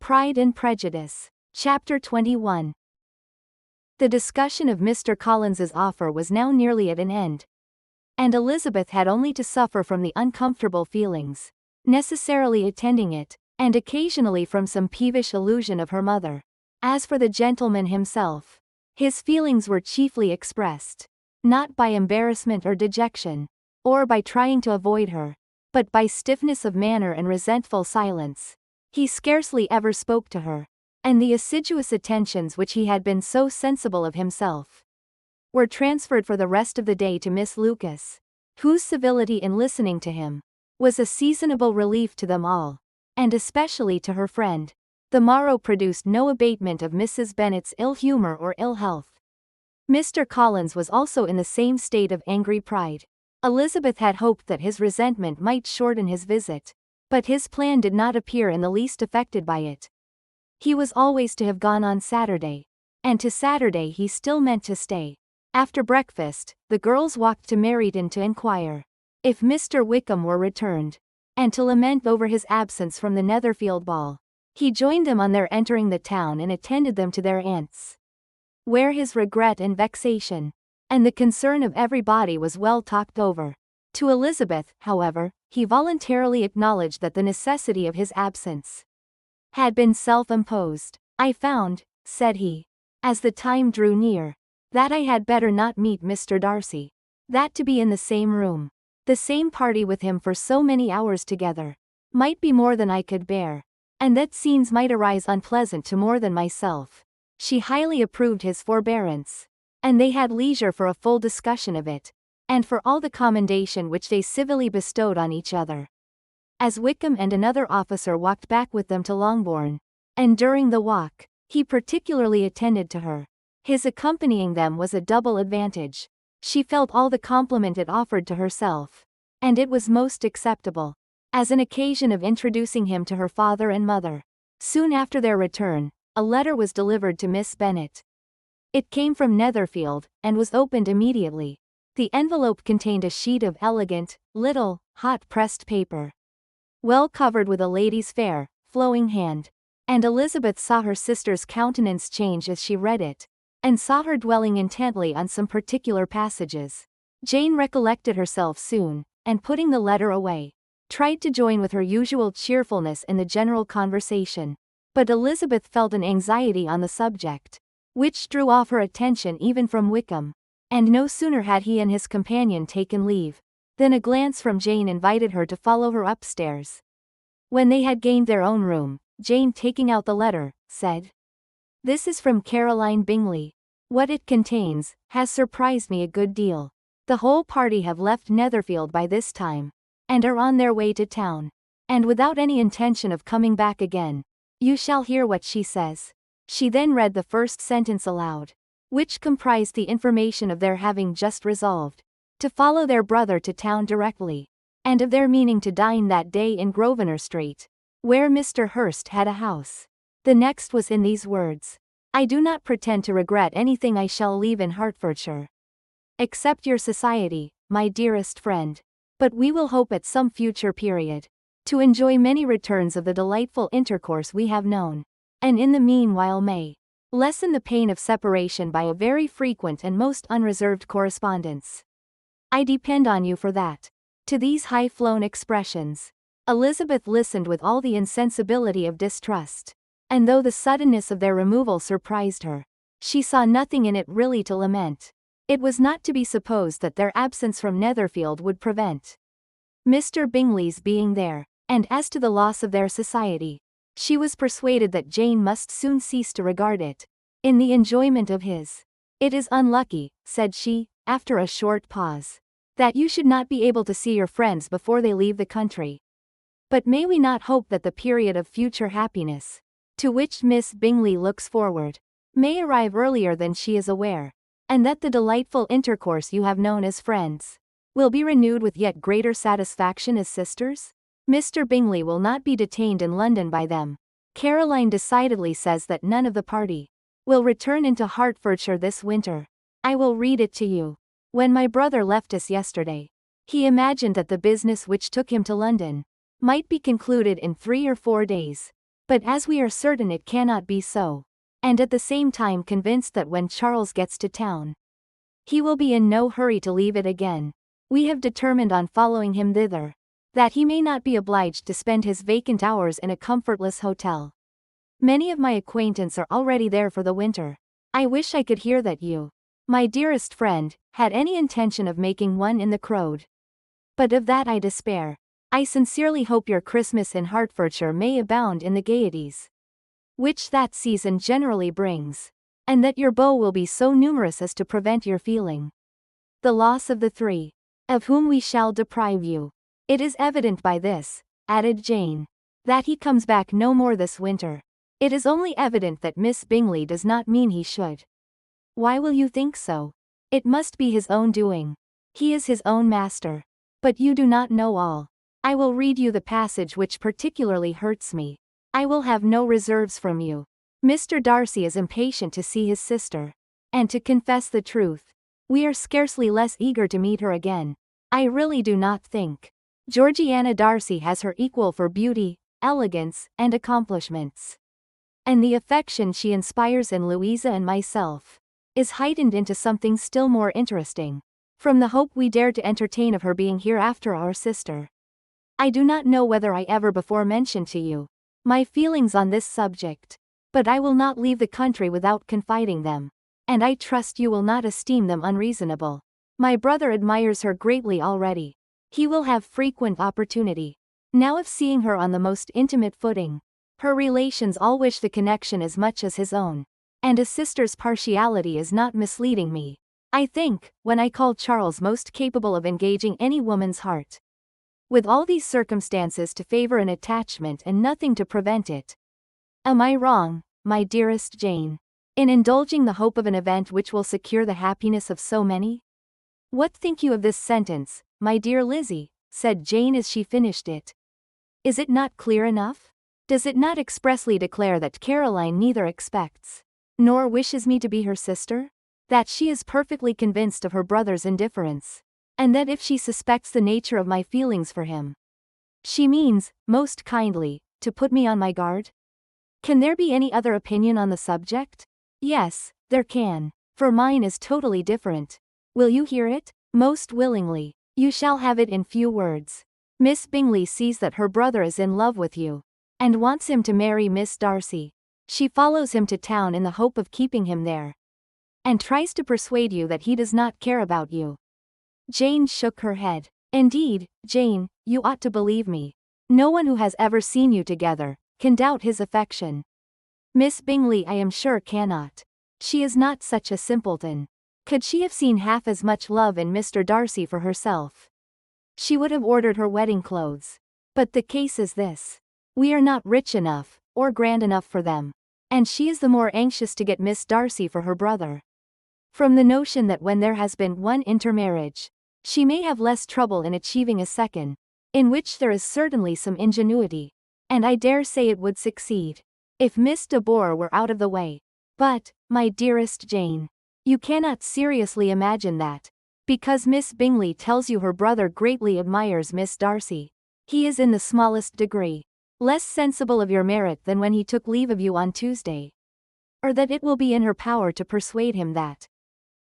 Pride and Prejudice. Chapter 21. The discussion of Mr. Collins's offer was now nearly at an end, and Elizabeth had only to suffer from the uncomfortable feelings necessarily attending it, and occasionally from some peevish allusion of her mother. As for the gentleman himself, his feelings were chiefly expressed, not by embarrassment or dejection, or by trying to avoid her, but by stiffness of manner and resentful silence. He scarcely ever spoke to her, and the assiduous attentions which he had been so sensible of himself were transferred for the rest of the day to Miss Lucas, whose civility in listening to him was a seasonable relief to them all, and especially to her friend. The morrow produced no abatement of Mrs. Bennet's ill humor or ill health. Mr. Collins was also in the same state of angry pride. Elizabeth had hoped that his resentment might shorten his visit, but his plan did not appear in the least affected by it. He was always to have gone on Saturday, and to Saturday he still meant to stay. After breakfast, the girls walked to Meryton to inquire if Mr. Wickham were returned, and to lament over his absence from the Netherfield ball. He joined them on their entering the town and attended them to their aunt's, where his regret and vexation, and the concern of everybody was well talked over. To Elizabeth, however, he voluntarily acknowledged that the necessity of his absence had been self-imposed. "I found," said he, as the time drew near, "that I had better not meet Mr. Darcy. That to be in the same room, the same party with him for so many hours together, might be more than I could bear, and that scenes might arise unpleasant to more than myself." She highly approved his forbearance, and they had leisure for a full discussion of it, and for all the commendation which they civilly bestowed on each other. As Wickham and another officer walked back with them to Longbourn, and during the walk, he particularly attended to her, his accompanying them was a double advantage. She felt all the compliment it offered to herself, and it was most acceptable, as an occasion of introducing him to her father and mother. Soon after their return, a letter was delivered to Miss Bennet. It came from Netherfield, and was opened immediately. The envelope contained a sheet of elegant, little, hot-pressed paper, well covered with a lady's fair, flowing hand, and Elizabeth saw her sister's countenance change as she read it, and saw her dwelling intently on some particular passages. Jane recollected herself soon, and putting the letter away, tried to join with her usual cheerfulness in the general conversation, but Elizabeth felt an anxiety on the subject, which drew off her attention even from Wickham, and no sooner had he and his companion taken leave, than a glance from Jane invited her to follow her upstairs. When they had gained their own room, Jane, taking out the letter, said, "This is from Caroline Bingley. What it contains has surprised me a good deal. The whole party have left Netherfield by this time, and are on their way to town, and without any intention of coming back again. You shall hear what she says." She then read the first sentence aloud, which comprised the information of their having just resolved to follow their brother to town directly, and of their meaning to dine that day in Grosvenor Street, where Mr. Hurst had a house. The next was in these words: "I do not pretend to regret anything I shall leave in Hertfordshire, except your society, my dearest friend, but we will hope at some future period to enjoy many returns of the delightful intercourse we have known, and in the meanwhile may lessen the pain of separation by a very frequent and most unreserved correspondence. I depend on you for that." To these high-flown expressions, Elizabeth listened with all the insensibility of distrust, and though the suddenness of their removal surprised her, she saw nothing in it really to lament. It was not to be supposed that their absence from Netherfield would prevent Mr. Bingley's being there, and as to the loss of their society, she was persuaded that Jane must soon cease to regard it in the enjoyment of his. "It is unlucky," said she, after a short pause, "that you should not be able to see your friends before they leave the country. But may we not hope that the period of future happiness, to which Miss Bingley looks forward, may arrive earlier than she is aware, and that the delightful intercourse you have known as friends will be renewed with yet greater satisfaction as sisters? Mr. Bingley will not be detained in London by them. Caroline decidedly says that none of the party will return into Hertfordshire this winter. I will read it to you. When my brother left us yesterday, he imagined that the business which took him to London might be concluded in 3 or 4 days, But as we are certain it cannot be so, and at the same time convinced that when Charles gets to town, he will be in no hurry to leave it again, we have determined on following him thither, that he may not be obliged to spend his vacant hours in a comfortless hotel. Many of my acquaintance are already there for the winter. I wish I could hear that you, my dearest friend, had any intention of making one in the Crowd. But of that I despair. I sincerely hope your Christmas in Hertfordshire may abound in the gaieties which that season generally brings, and that your beaux will be so numerous as to prevent your feeling the loss of the three, of whom we shall deprive you. It is evident by this, added Jane, that he comes back no more this winter. It is only evident that Miss Bingley does not mean he should. Why will you think so? It must be his own doing. He is his own master. But you do not know all. I will read you the passage which particularly hurts me. I will have no reserves from you. Mr. Darcy is impatient to see his sister. And to confess the truth, we are scarcely less eager to meet her again. I really do not think Georgiana Darcy has her equal for beauty, elegance, and accomplishments. And the affection she inspires in Louisa and myself is heightened into something still more interesting from the hope we dare to entertain of her being hereafter our sister. I do not know whether I ever before mentioned to you my feelings on this subject, but I will not leave the country without confiding them, and I trust you will not esteem them unreasonable. My brother admires her greatly already. He will have frequent opportunity now of seeing her on the most intimate footing. Her relations all wish the connection as much as his own, and a sister's partiality is not misleading me, I think, when I call Charles most capable of engaging any woman's heart. With all these circumstances to favor an attachment and nothing to prevent it, am I wrong, my dearest Jane, in indulging the hope of an event which will secure the happiness of so many? What think you of this sentence, my dear Lizzie? Said Jane as she finished it. Is it not clear enough? Does it not expressly declare that Caroline neither expects nor wishes me to be her sister? That she is perfectly convinced of her brother's indifference, and that if she suspects the nature of my feelings for him, she means, most kindly, to put me on my guard? Can there be any other opinion on the subject? Yes, there can, for mine is totally different. Will you hear it? Most willingly. You shall have it in few words. Miss Bingley sees that her brother is in love with you, and wants him to marry Miss Darcy. She follows him to town in the hope of keeping him there, and tries to persuade you that he does not care about you. Jane shook her head. Indeed, Jane, you ought to believe me. No one who has ever seen you together can doubt his affection. Miss Bingley, I am sure, cannot. She is not such a simpleton. Could she have seen half as much love in Mr. Darcy for herself, she would have ordered her wedding clothes. But the case is this. We are not rich enough, or grand enough for them, and she is the more anxious to get Miss Darcy for her brother, from the notion that when there has been one intermarriage, she may have less trouble in achieving a second, in which there is certainly some ingenuity, and I dare say it would succeed, if Miss de Bourgh were out of the way. But, my dearest Jane, you cannot seriously imagine that, because Miss Bingley tells you her brother greatly admires Miss Darcy, he is in the smallest degree less sensible of your merit than when he took leave of you on Tuesday, or that it will be in her power to persuade him that,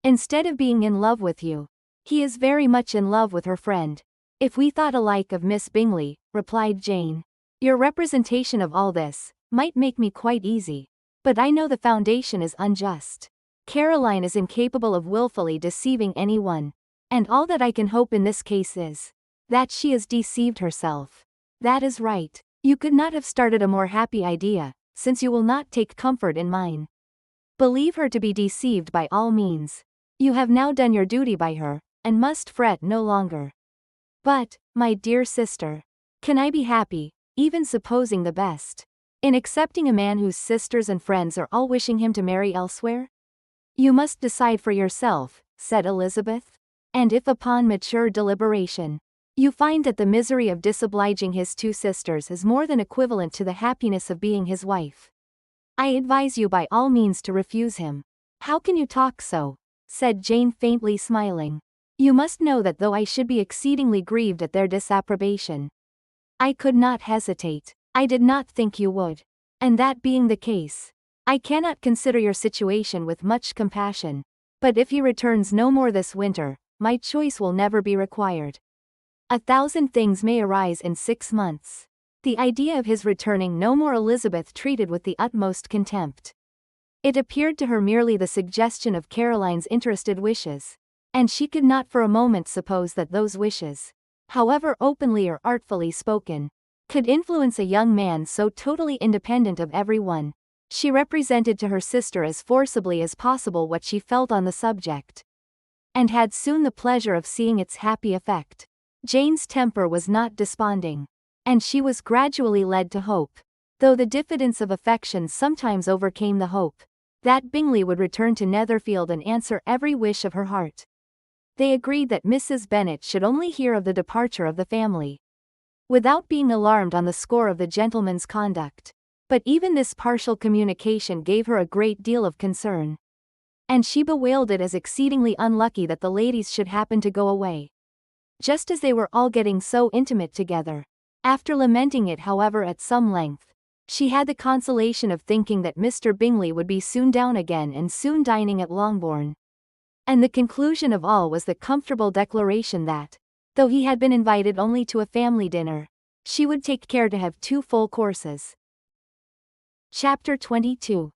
instead of being in love with you, he is very much in love with her friend. If we thought alike of Miss Bingley, replied Jane, your representation of all this might make me quite easy, but I know the foundation is unjust. Caroline is incapable of wilfully deceiving anyone, and all that I can hope in this case is that she has deceived herself. That is right. You could not have started a more happy idea, since you will not take comfort in mine. Believe her to be deceived by all means. You have now done your duty by her, and must fret no longer. But, my dear sister, can I be happy, even supposing the best, in accepting a man whose sisters and friends are all wishing him to marry elsewhere? You must decide for yourself, said Elizabeth, and if upon mature deliberation, you find that the misery of disobliging his two sisters is more than equivalent to the happiness of being his wife, I advise you by all means to refuse him. How can you talk so? Said Jane faintly smiling. You must know that though I should be exceedingly grieved at their disapprobation, I could not hesitate. I did not think you would. And that being the case, I cannot consider your situation with much compassion. But if he returns no more this winter, my choice will never be required. 1,000 things may arise in 6 months. The idea of his returning no more Elizabeth treated with the utmost contempt. It appeared to her merely the suggestion of Caroline's interested wishes, and she could not for a moment suppose that those wishes, however openly or artfully spoken, could influence a young man so totally independent of everyone. She represented to her sister as forcibly as possible what she felt on the subject, and had soon the pleasure of seeing its happy effect. Jane's temper was not desponding, and she was gradually led to hope, though the diffidence of affection sometimes overcame the hope, that Bingley would return to Netherfield and answer every wish of her heart. They agreed that Mrs. Bennet should only hear of the departure of the family, without being alarmed on the score of the gentleman's conduct. But even this partial communication gave her a great deal of concern, and she bewailed it as exceedingly unlucky that the ladies should happen to go away, just as they were all getting so intimate together. After lamenting it however at some length, she had the consolation of thinking that Mr. Bingley would be soon down again and soon dining at Longbourn. And the conclusion of all was the comfortable declaration that, though he had been invited only to a family dinner, she would take care to have 2 full courses. Chapter 22.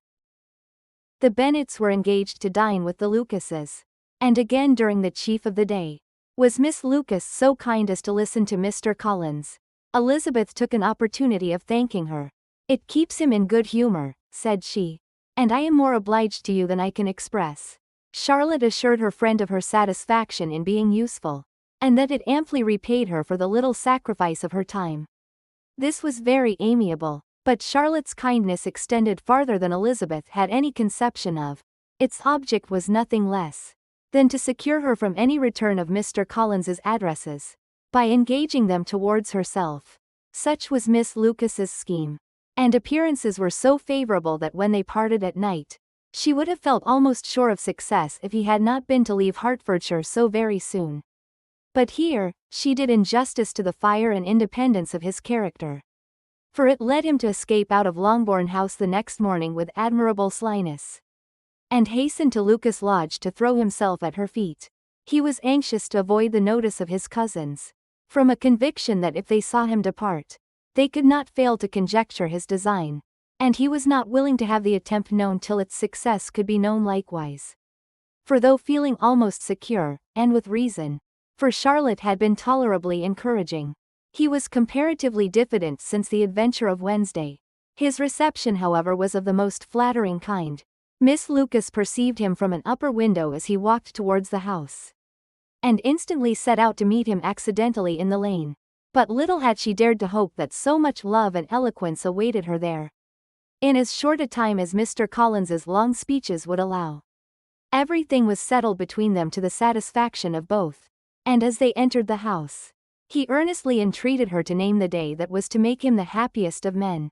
The Bennets were engaged to dine with the Lucases, and again during the chief of the day, was Miss Lucas so kind as to listen to Mr. Collins. Elizabeth took an opportunity of thanking her. "It keeps him in good humour," said she, "and I am more obliged to you than I can express." Charlotte assured her friend of her satisfaction in being useful, and that it amply repaid her for the little sacrifice of her time. This was very amiable, but Charlotte's kindness extended farther than Elizabeth had any conception of. Its object was nothing less than to secure her from any return of Mr. Collins's addresses, by engaging them towards herself. Such was Miss Lucas's scheme, and appearances were so favourable that when they parted at night, she would have felt almost sure of success if he had not been to leave Hertfordshire so very soon. But here, she did injustice to the fire and independence of his character, for it led him to escape out of Longbourn House the next morning with admirable slyness, and hasten to Lucas Lodge to throw himself at her feet. He was anxious to avoid the notice of his cousins, from a conviction that if they saw him depart, they could not fail to conjecture his design, and he was not willing to have the attempt known till its success could be known likewise. For though feeling almost secure, and with reason, for Charlotte had been tolerably encouraging, he was comparatively diffident since the adventure of Wednesday. His reception however was of the most flattering kind. Miss Lucas perceived him from an upper window as he walked towards the house, and instantly set out to meet him accidentally in the lane. But little had she dared to hope that so much love and eloquence awaited her there, in as short a time as Mr. Collins's long speeches would allow. Everything was settled between them to the satisfaction of both, and as they entered the house, he earnestly entreated her to name the day that was to make him the happiest of men.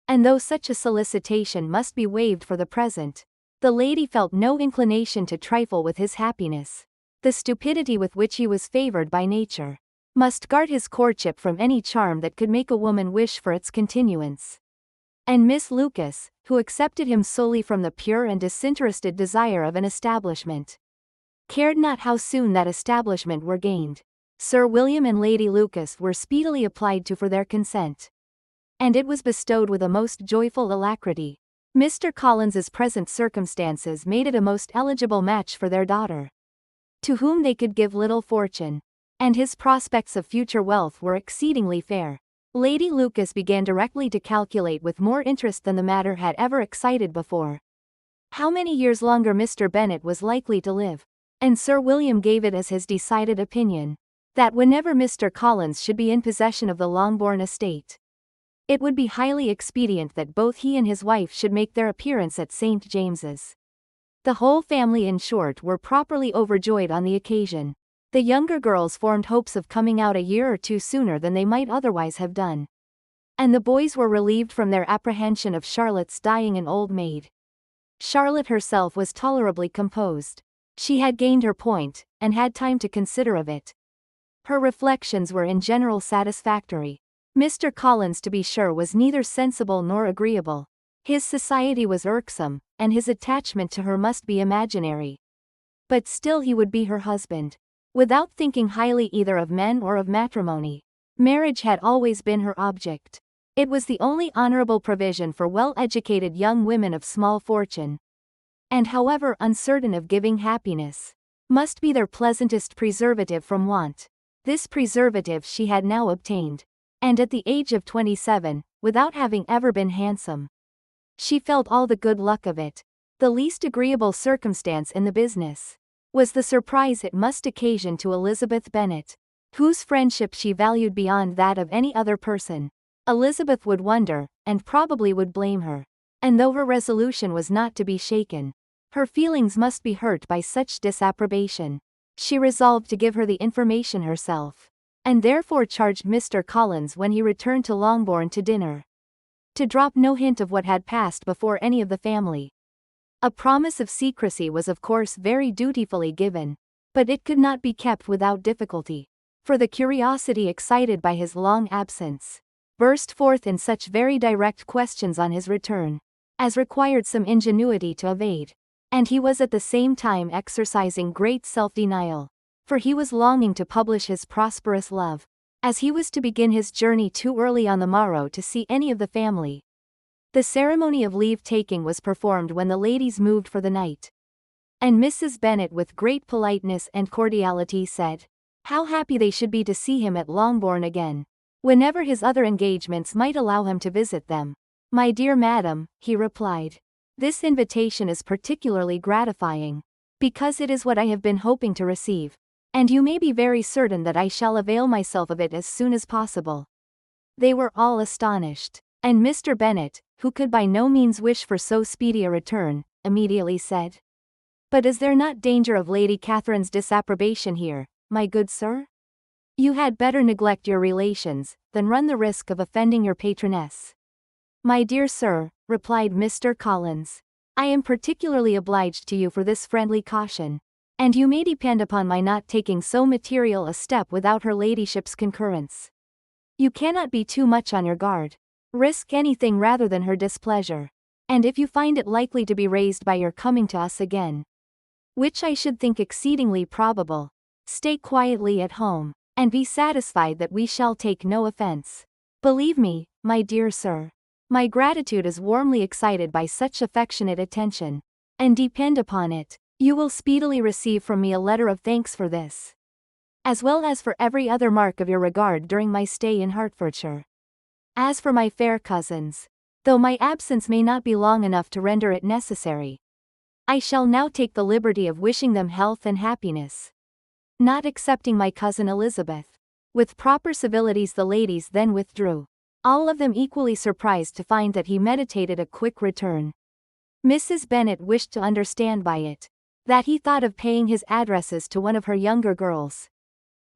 And though such a solicitation must be waived for the present, the lady felt no inclination to trifle with his happiness. The stupidity with which he was favoured by nature must guard his courtship from any charm that could make a woman wish for its continuance. And Miss Lucas, who accepted him solely from the pure and disinterested desire of an establishment, cared not how soon that establishment were gained. Sir William and Lady Lucas were speedily applied to for their consent, and it was bestowed with a most joyful alacrity. Mr. Collins's present circumstances made it a most eligible match for their daughter, to whom they could give little fortune, and his prospects of future wealth were exceedingly fair. Lady Lucas began directly to calculate with more interest than the matter had ever excited before how many years longer Mr. Bennet was likely to live, and Sir William gave it as his decided opinion that whenever Mr. Collins should be in possession of the Longbourn estate, it would be highly expedient that both he and his wife should make their appearance at St. James's. The whole family in short were properly overjoyed on the occasion. The younger girls formed hopes of coming out a year or 2 sooner than they might otherwise have done, and the boys were relieved from their apprehension of Charlotte's dying an old maid. Charlotte herself was tolerably composed. She had gained her point, and had time to consider of it. Her reflections were in general satisfactory. Mr. Collins, to be sure, was neither sensible nor agreeable. His society was irksome, and his attachment to her must be imaginary. But still he would be her husband. Without thinking highly either of men or of matrimony. Marriage had always been her object. It was the only honorable provision for well-educated young women of small fortune. And however uncertain of giving happiness, must be their pleasantest preservative from want. This preservative she had now obtained. And at the age of 27, without having ever been handsome. She felt all the good luck of it. The least agreeable circumstance in the business was the surprise it must occasion to Elizabeth Bennet, whose friendship she valued beyond that of any other person. Elizabeth would wonder, and probably would blame her. And though her resolution was not to be shaken, her feelings must be hurt by such disapprobation. She resolved to give her the information herself, and therefore charged Mr. Collins when he returned to Longbourn to dinner, to drop no hint of what had passed before any of the family. A promise of secrecy was of course very dutifully given, but it could not be kept without difficulty, for the curiosity excited by his long absence burst forth in such very direct questions on his return, as required some ingenuity to evade, and he was at the same time exercising great self-denial, for he was longing to publish his prosperous love, as he was to begin his journey too early on the morrow to see any of the family. The ceremony of leave-taking was performed when the ladies moved for the night, and Mrs. Bennet with great politeness and cordiality said, how happy they should be to see him at Longbourn again, whenever his other engagements might allow him to visit them. My dear madam, he replied, this invitation is particularly gratifying, because it is what I have been hoping to receive, and you may be very certain that I shall avail myself of it as soon as possible. They were all astonished, and Mr. Bennet, who could by no means wish for so speedy a return, immediately said, but is there not danger of Lady Catherine's disapprobation here, my good sir? You had better neglect your relations, than run the risk of offending your patroness. My dear sir, replied Mr. Collins, I am particularly obliged to you for this friendly caution, and you may depend upon my not taking so material a step without her ladyship's concurrence. You cannot be too much on your guard. Risk anything rather than her displeasure, and if you find it likely to be raised by your coming to us again, which I should think exceedingly probable, stay quietly at home, and be satisfied that we shall take no offense. Believe me, my dear sir, my gratitude is warmly excited by such affectionate attention, and depend upon it, you will speedily receive from me a letter of thanks for this, as well as for every other mark of your regard during my stay in Hertfordshire. As for my fair cousins, though my absence may not be long enough to render it necessary, I shall now take the liberty of wishing them health and happiness. Not excepting my cousin Elizabeth. With proper civilities the ladies then withdrew, all of them equally surprised to find that he meditated a quick return. Mrs. Bennet wished to understand by it that he thought of paying his addresses to one of her younger girls,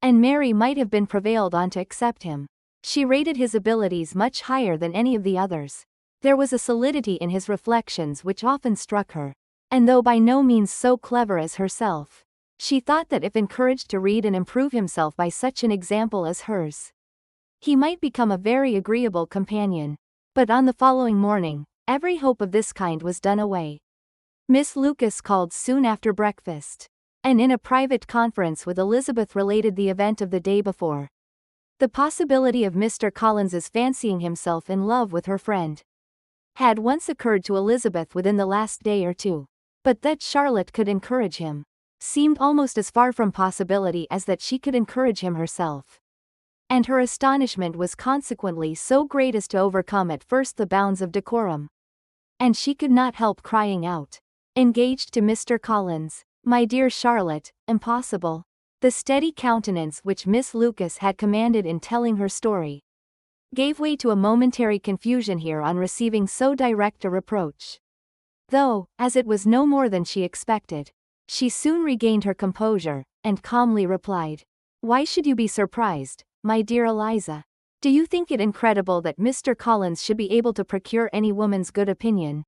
and Mary might have been prevailed on to accept him. She rated his abilities much higher than any of the others. There was a solidity in his reflections which often struck her, and though by no means so clever as herself, she thought that if encouraged to read and improve himself by such an example as hers, he might become a very agreeable companion. But on the following morning, every hope of this kind was done away. Miss Lucas called soon after breakfast, and in a private conference with Elizabeth related the event of the day before. The possibility of Mr. Collins's fancying himself in love with her friend had once occurred to Elizabeth within the last day or two, but that Charlotte could encourage him seemed almost as far from possibility as that she could encourage him herself. And her astonishment was consequently so great as to overcome at first the bounds of decorum. And she could not help crying out, engaged to Mr. Collins, my dear Charlotte, impossible. The steady countenance which Miss Lucas had commanded in telling her story gave way to a momentary confusion here on receiving so direct a reproach. Though, as it was no more than she expected, she soon regained her composure, and calmly replied, why should you be surprised, my dear Eliza? Do you think it incredible that Mr. Collins should be able to procure any woman's good opinion,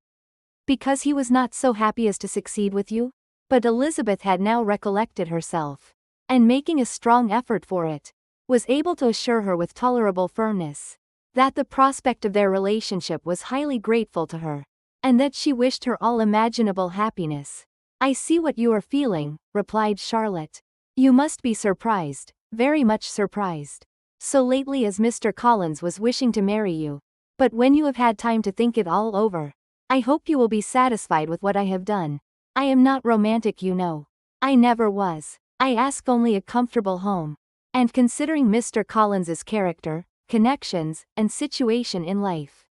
because he was not so happy as to succeed with you? But Elizabeth had now recollected herself, and making a strong effort for it, was able to assure her with tolerable firmness, that the prospect of their relationship was highly grateful to her, and that she wished her all imaginable happiness. "I see what you are feeling," replied Charlotte. "You must be surprised, very much surprised. So lately as Mr. Collins was wishing to marry you. But when you have had time to think it all over, I hope you will be satisfied with what I have done. I am not romantic, you know. I never was. I ask only a comfortable home. And considering Mr. Collins's character, connections, and situation in life,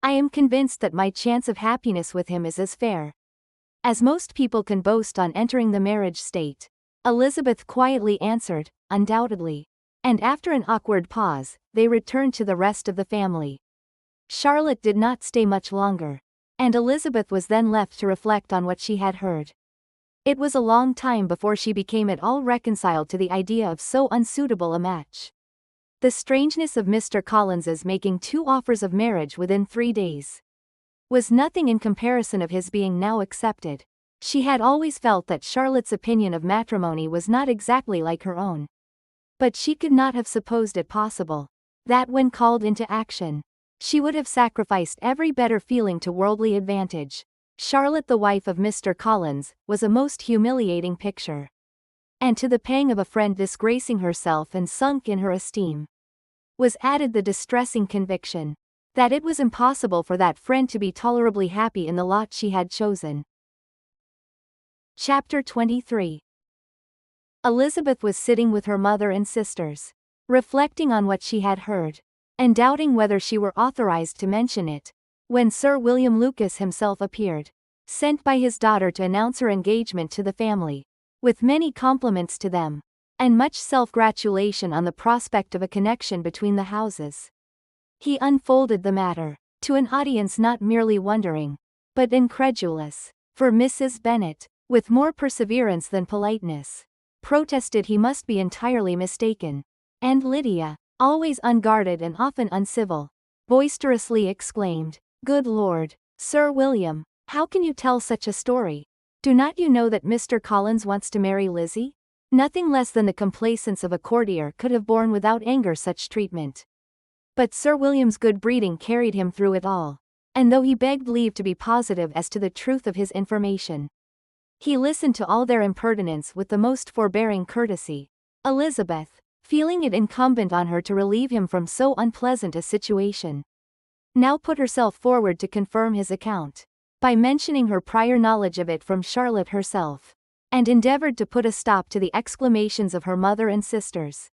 I am convinced that my chance of happiness with him is as fair as most people can boast on entering the marriage state." Elizabeth quietly answered, "Undoubtedly." And after an awkward pause, they returned to the rest of the family. Charlotte did not stay much longer, and Elizabeth was then left to reflect on what she had heard. It was a long time before she became at all reconciled to the idea of so unsuitable a match. The strangeness of Mr. Collins's making 2 offers of marriage within 3 days was nothing in comparison of his being now accepted. She had always felt that Charlotte's opinion of matrimony was not exactly like her own. But she could not have supposed it possible that when called into action, she would have sacrificed every better feeling to worldly advantage. Charlotte, the wife of Mr. Collins, was a most humiliating picture. And to the pang of a friend disgracing herself and sunk in her esteem, was added the distressing conviction that it was impossible for that friend to be tolerably happy in the lot she had chosen. Chapter 23. Elizabeth was sitting with her mother and sisters, reflecting on what she had heard, and doubting whether she were authorized to mention it, when Sir William Lucas himself appeared, sent by his daughter to announce her engagement to the family, with many compliments to them, and much self-gratulation on the prospect of a connection between the houses. He unfolded the matter to an audience not merely wondering, but incredulous, for Mrs. Bennet, with more perseverance than politeness, protested he must be entirely mistaken, and Lydia, always unguarded and often uncivil, boisterously exclaimed, "Good Lord, Sir William, how can you tell such a story? Do not you know that Mr. Collins wants to marry Lizzie?" Nothing less than the complacence of a courtier could have borne without anger such treatment. But Sir William's good breeding carried him through it all, and though he begged leave to be positive as to the truth of his information, he listened to all their impertinence with the most forbearing courtesy. Elizabeth, feeling it incumbent on her to relieve him from so unpleasant a situation, now put herself forward to confirm his account, by mentioning her prior knowledge of it from Charlotte herself, and endeavored to put a stop to the exclamations of her mother and sisters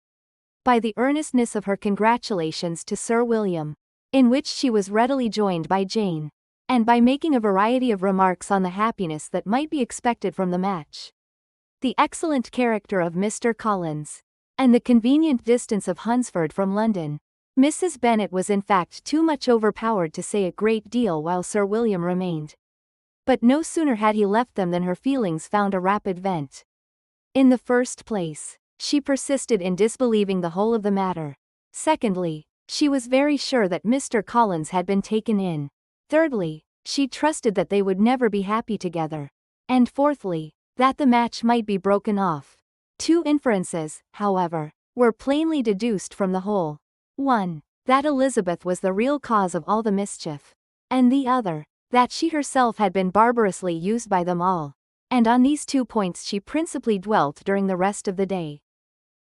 by the earnestness of her congratulations to Sir William, in which she was readily joined by Jane, and by making a variety of remarks on the happiness that might be expected from the match, the excellent character of Mr. Collins, and the convenient distance of Hunsford from London. Mrs. Bennet was in fact too much overpowered to say a great deal while Sir William remained. But no sooner had he left them than her feelings found a rapid vent. In the first place, she persisted in disbelieving the whole of the matter. Secondly, she was very sure that Mr. Collins had been taken in. Thirdly, she trusted that they would never be happy together. And fourthly, that the match might be broken off. 2 inferences, however, were plainly deduced from the whole. 1. That Elizabeth was the real cause of all the mischief. And the other, that she herself had been barbarously used by them all. And on these 2 points she principally dwelt during the rest of the day.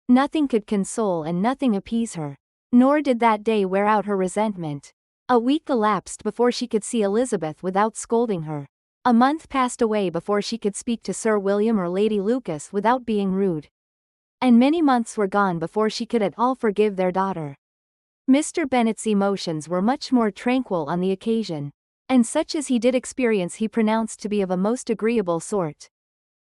Nothing could console and nothing appease her, nor did that day wear out her resentment. A week elapsed before she could see Elizabeth without scolding her. A month passed away before she could speak to Sir William or Lady Lucas without being rude. And many months were gone before she could at all forgive their daughter. Mr. Bennet's emotions were much more tranquil on the occasion, and such as he did experience he pronounced to be of a most agreeable sort.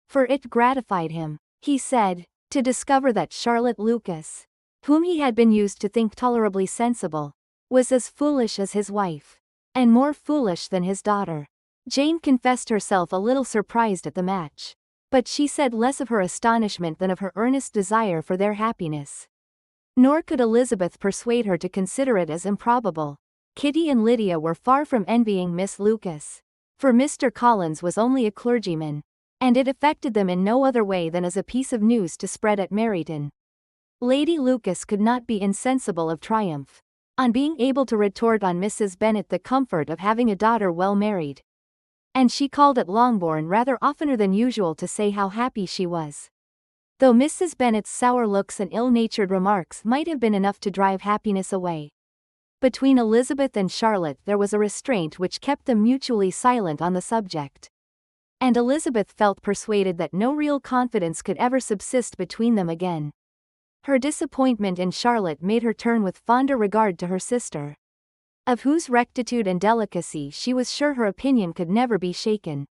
For it gratified him, he said, to discover that Charlotte Lucas, whom he had been used to think tolerably sensible, was as foolish as his wife, and more foolish than his daughter. Jane confessed herself a little surprised at the match, but she said less of her astonishment than of her earnest desire for their happiness. Nor could Elizabeth persuade her to consider it as improbable. Kitty and Lydia were far from envying Miss Lucas, for Mr. Collins was only a clergyman, and it affected them in no other way than as a piece of news to spread at Meryton. Lady Lucas could not be insensible of triumph. on being able to retort on Mrs. Bennet the comfort of having a daughter well married. And she called at Longbourn rather oftener than usual to say how happy she was. Though Mrs. Bennet's sour looks and ill-natured remarks might have been enough to drive happiness away. Between Elizabeth and Charlotte there was a restraint which kept them mutually silent on the subject. And Elizabeth felt persuaded that no real confidence could ever subsist between them again. Her disappointment in Charlotte made her turn with fonder regard to her sister, of whose rectitude and delicacy she was sure her opinion could never be shaken,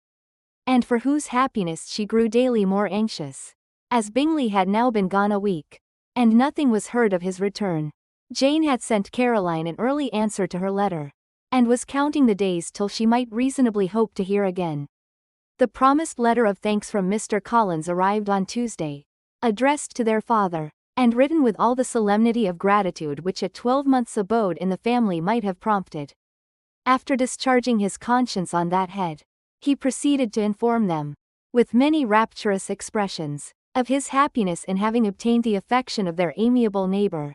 and for whose happiness she grew daily more anxious. As Bingley had now been gone a week, and nothing was heard of his return, Jane had sent Caroline an early answer to her letter, and was counting the days till she might reasonably hope to hear again. The promised letter of thanks from Mr. Collins arrived on Tuesday, addressed to their father, and written with all the solemnity of gratitude which a 12 months' abode in the family might have prompted. After discharging his conscience on that head, he proceeded to inform them, with many rapturous expressions, of his happiness in having obtained the affection of their amiable neighbour,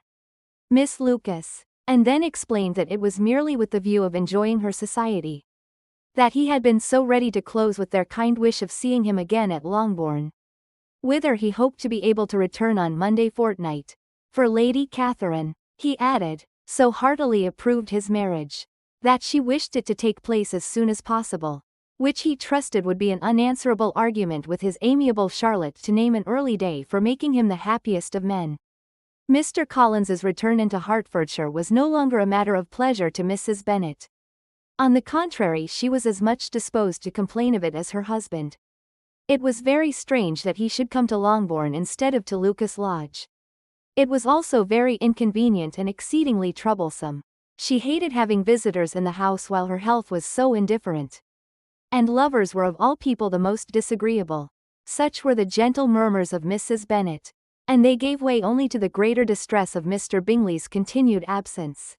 Miss Lucas, and then explained that it was merely with the view of enjoying her society, that he had been so ready to close with their kind wish of seeing him again at Longbourn, whither he hoped to be able to return on Monday fortnight. For Lady Catherine, he added, so heartily approved his marriage, that she wished it to take place as soon as possible, which he trusted would be an unanswerable argument with his amiable Charlotte to name an early day for making him the happiest of men. Mr. Collins's return into Hertfordshire was no longer a matter of pleasure to Mrs. Bennet. On the contrary, she was as much disposed to complain of it as her husband. It was very strange that he should come to Longbourn instead of to Lucas Lodge. It was also very inconvenient and exceedingly troublesome. She hated having visitors in the house while her health was so indifferent. And lovers were of all people the most disagreeable. Such were the gentle murmurs of Mrs. Bennet, and they gave way only to the greater distress of Mr. Bingley's continued absence.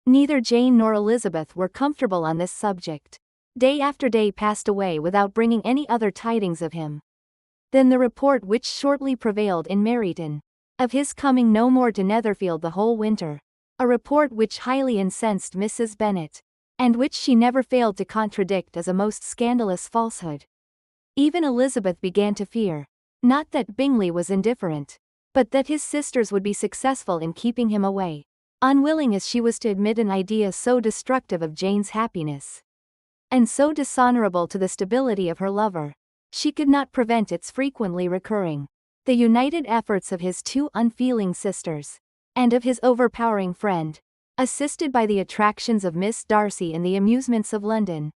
Neither Jane nor Elizabeth were comfortable on this subject. Day after day passed away without bringing any other tidings of him than the report which shortly prevailed in Meryton, of his coming no more to Netherfield the whole winter, a report which highly incensed Mrs. Bennet, and which she never failed to contradict as a most scandalous falsehood. Even Elizabeth began to fear, not that Bingley was indifferent, but that his sisters would be successful in keeping him away, unwilling as she was to admit an idea so destructive of Jane's happiness, and so dishonorable to the stability of her lover. She could not prevent its frequently recurring. The united efforts of his two unfeeling sisters, and of his overpowering friend, assisted by the attractions of Miss Darcy and the amusements of London,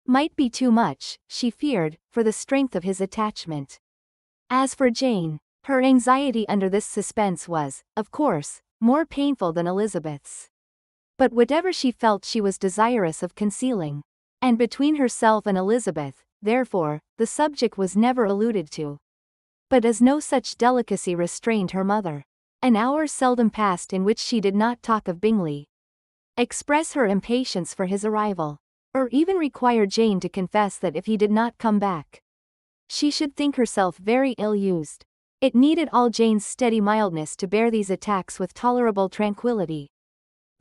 might be too much, she feared, for the strength of his attachment. As for Jane, her anxiety under this suspense was, of course, more painful than Elizabeth's. But whatever she felt she was desirous of concealing, and between herself and Elizabeth, therefore, the subject was never alluded to. But as no such delicacy restrained her mother, an hour seldom passed in which she did not talk of Bingley, express her impatience for his arrival, or even require Jane to confess that if he did not come back, she should think herself very ill-used. It needed all Jane's steady mildness to bear these attacks with tolerable tranquillity.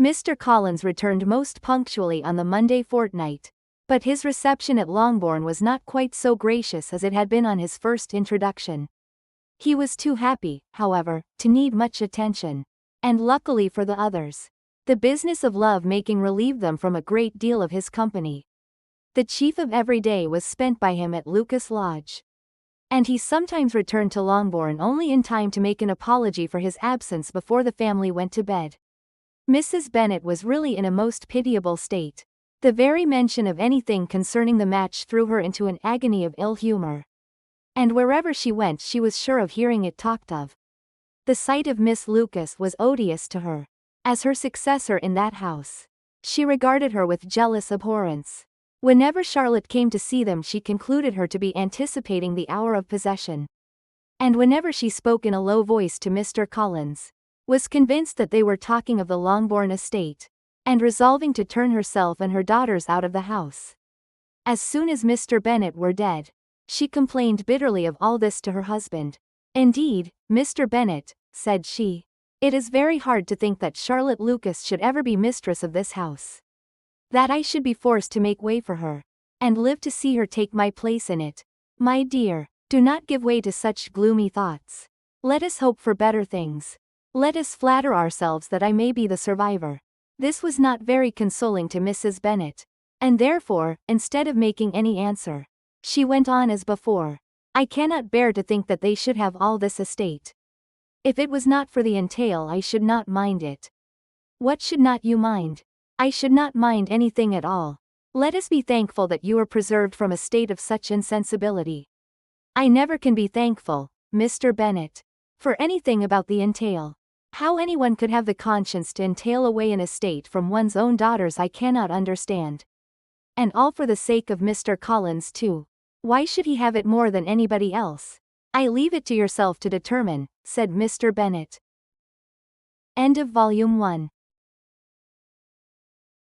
Mr. Collins returned most punctually on the Monday fortnight, but his reception at Longbourn was not quite so gracious as it had been on his first introduction. He was too happy, however, to need much attention, and luckily for the others, the business of love-making relieved them from a great deal of his company. The chief of every day was spent by him at Lucas Lodge, and he sometimes returned to Longbourn only in time to make an apology for his absence before the family went to bed. Mrs. Bennet was really in a most pitiable state. The very mention of anything concerning the match threw her into an agony of ill humor, and wherever she went she was sure of hearing it talked of. The sight of Miss Lucas was odious to her. As her successor in that house, she regarded her with jealous abhorrence. Whenever Charlotte came to see them she concluded her to be anticipating the hour of possession, and whenever she spoke in a low voice to Mr. Collins, was convinced that they were talking of the Longbourn estate, and resolving to turn herself and her daughters out of the house. As soon as Mr. Bennet were dead, she complained bitterly of all this to her husband. Indeed, Mr. Bennet, said she, It is very hard to think that Charlotte Lucas should ever be mistress of this house. That I should be forced to make way for her, and live to see her take my place in it. My dear, do not give way to such gloomy thoughts. Let us hope for better things. Let us flatter ourselves that I may be the survivor. This was not very consoling to Mrs. Bennet, and therefore, instead of making any answer, she went on as before. I cannot bear to think that they should have all this estate. If it was not for the entail I should not mind it. What should not you mind? I should not mind anything at all. Let us be thankful that you were preserved from a state of such insensibility. I never can be thankful, Mr. Bennet, for anything about the entail. How anyone could have the conscience to entail away an estate from one's own daughters I cannot understand. And all for the sake of Mr. Collins too. Why should he have it more than anybody else? I leave it to yourself to determine, said Mr. Bennet. End of Volume 1.